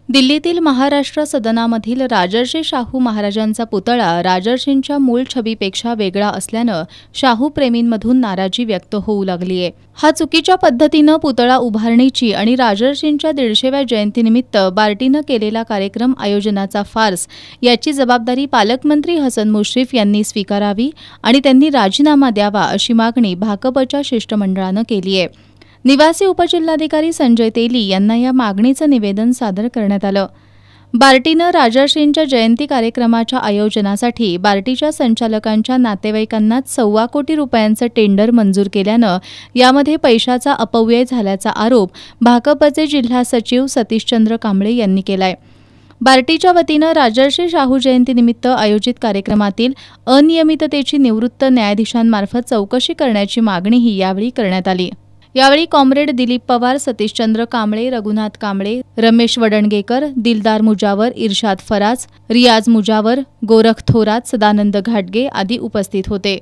दिल्लीतील महाराष्ट्र सदनामधील राजर्षी शाहू महाराजांचा पुतळा राजर्षींच्या मूळ छबीपेक्षा वेगळा असल्यानं शाहू प्रेमींमधून नाराजी व्यक्त होऊ लागली आहे। हा चुकीच्या पद्धतीनं पुतळा उभारणीची आणि राजर्षींच्या 150व्या जयंतीनिमित्त बार्टीनं केलेला कार्यक्रम आयोजनाचा फार्स याची जबाबदारी पालकमंत्री हसन मुश्रीफ यांनी स्वीकारावी आणि त्यांनी राजीनामा द्यावा अशी मागणी भाकपच्या शिष्टमंडळानं केली आहे। निवासी उपजिल्हाधिकारी संजय तेली यांना या मागणीचं निवेदन सादर करण्यात आलं। बार्टीनं राजर्षींच्या जयंती कार्यक्रमाच्या आयोजनासाठी बार्टीच्या संचालकांच्या नातेवाईकांना 1.25 कोटी रुपयांचं टेंडर मंजूर केल्यानं यामध्ये पैशाचा अपव्यय झाल्याचा आरोप भाकपचे जिल्हा सचिव सतीशचंद्र कांबळे यांनी केलाय। बार्टीच्या वतीनं राजर्षी शाहू जयंतीनिमित्त आयोजित कार्यक्रमातील अनियमिततेची निवृत्त न्यायाधीशांमार्फत चौकशी करण्याची मागणीही यावेळी करण्यात आली। यावेळी कॉम्रेड दिलीप पवार, सतीशचंद्र कांबळे, रघुनाथ कांबळे, रमेश वडणगेकर, दिलदार मुजावर, इर्शाद फराज, रियाज मुजावर, गोरख थोरात, सदानंद घाटगे आदी उपस्थित होते।